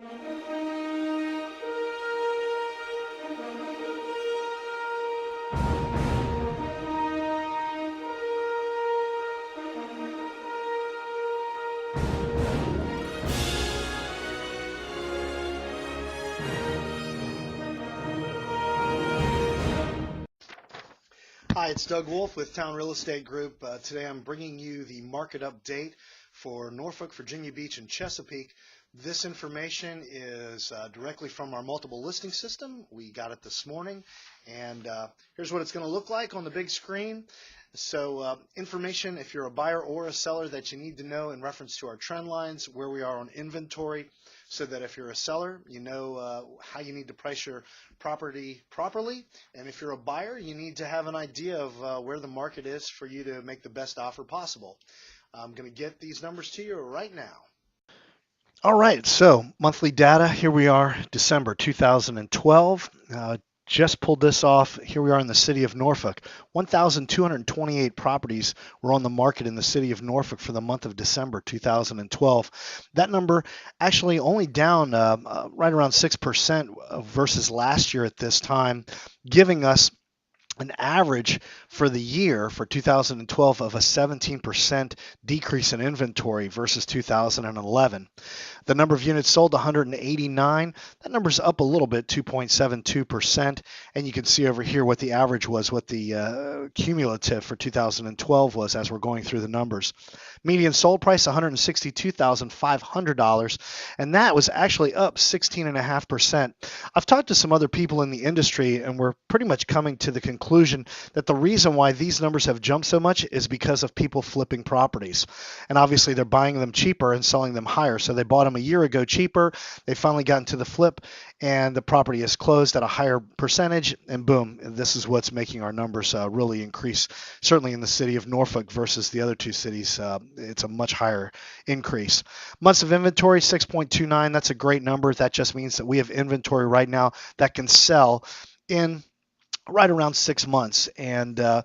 Hi, it's Doug Wolfe with Town Real Estate Group. Today I'm bringing you the market update for Norfolk, Virginia Beach, and Chesapeake. This information is directly from our multiple listing system. We got it this morning, and here's what it's going to look like on the big screen. So information, if you're a buyer or a seller, that you need to know in reference to our trend lines, where we are on inventory, so that if you're a seller, you know how you need to price your property properly. And if you're a buyer, you need to have an idea of where the market is for you to make the best offer possible. I'm going to get these numbers to you right now. All right, so monthly data, here we are, December 2012. Just pulled this off. Here we are in the city of Norfolk. 1,228 properties were on the market in the city of Norfolk for the month of December 2012. That number actually only down right around 6% versus last year at this time, giving us an average for the year for 2012 of a 17% decrease in inventory versus 2011. The number of units sold, 189. That number's up a little bit, 2.72%. And you can see over here what the average was, what the cumulative for 2012 was as we're going through the numbers. Median sold price, $162,500. And that was actually up 16.5%. I've talked to some other people in the industry, and we're pretty much coming to the conclusion that the reason why these numbers have jumped so much is because of people flipping properties. And obviously they're buying them cheaper and selling them higher. So they bought them a year ago cheaper. They finally got into the flip, and the property is closed at a higher percentage, and boom, this is what's making our numbers really increase. Certainly in the city of Norfolk versus the other two cities, it's a much higher increase. Months of inventory, 6.29. That's a great number. That just means that we have inventory right now that can sell in right around 6 months, and the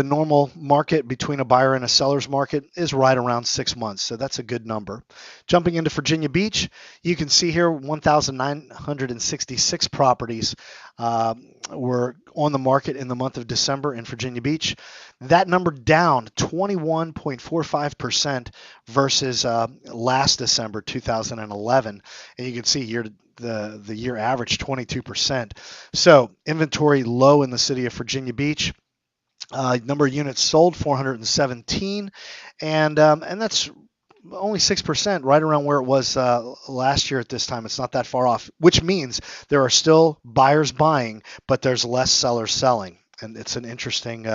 normal market between a buyer and a seller's market is right around 6 months, so that's a good number. Jumping into Virginia Beach, you can see here 1,966 properties were on the market in the month of December in Virginia Beach. That number down 21.45% versus last December 2011, and you can see here the year average 22%. So inventory low in the city of Virginia Beach. Number of units sold 417, and that's only 6%, right around where it was last year at this time. It's not that far off, which means there are still buyers buying, but there's less sellers selling. And it's an interesting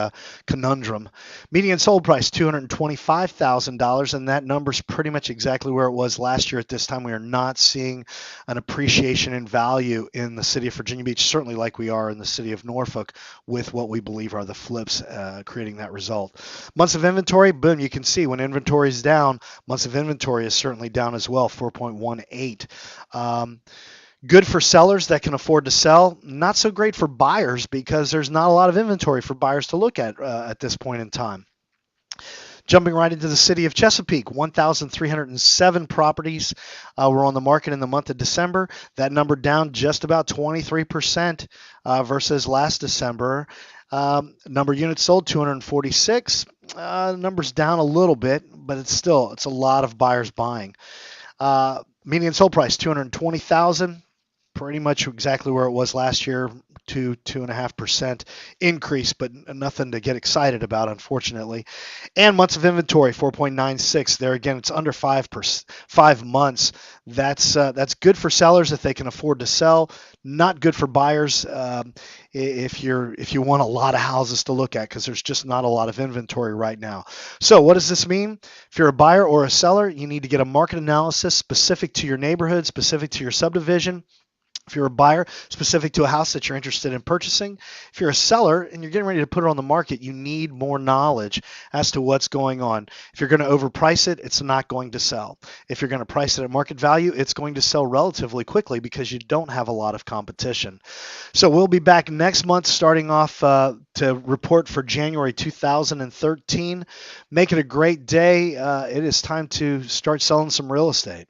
conundrum. Median sold price, $225,000, and that number's pretty much exactly where it was last year at this time. We are not seeing an appreciation in value in the city of Virginia Beach, certainly like we are in the city of Norfolk, with what we believe are the flips creating that result. Months of inventory, boom, you can see when inventory is down, months of inventory is certainly down as well, 4.18. Good for sellers that can afford to sell. Not so great for buyers because there's not a lot of inventory for buyers to look at this point in time. Jumping right into the city of Chesapeake, 1,307 properties were on the market in the month of December. That number down just about 23% versus last December. Number of units sold, 246. Number's down a little bit, but it's a lot of buyers buying. Median sold price, $220,000. Pretty much exactly where it was last year, 2.5% increase, but nothing to get excited about, unfortunately. And months of inventory, 4.96. There again, it's under 5 months. That's good for sellers if they can afford to sell. Not good for buyers if you want a lot of houses to look at, because there's just not a lot of inventory right now. So what does this mean? If you're a buyer or a seller, you need to get a market analysis specific to your neighborhood, specific to your subdivision. If you're a buyer, specific to a house that you're interested in purchasing. If you're a seller and you're getting ready to put it on the market, you need more knowledge as to what's going on. If you're going to overprice it, it's not going to sell. If you're going to price it at market value, it's going to sell relatively quickly because you don't have a lot of competition. So we'll be back next month starting off to report for January 2013. Make it a great day. It is time to start selling some real estate.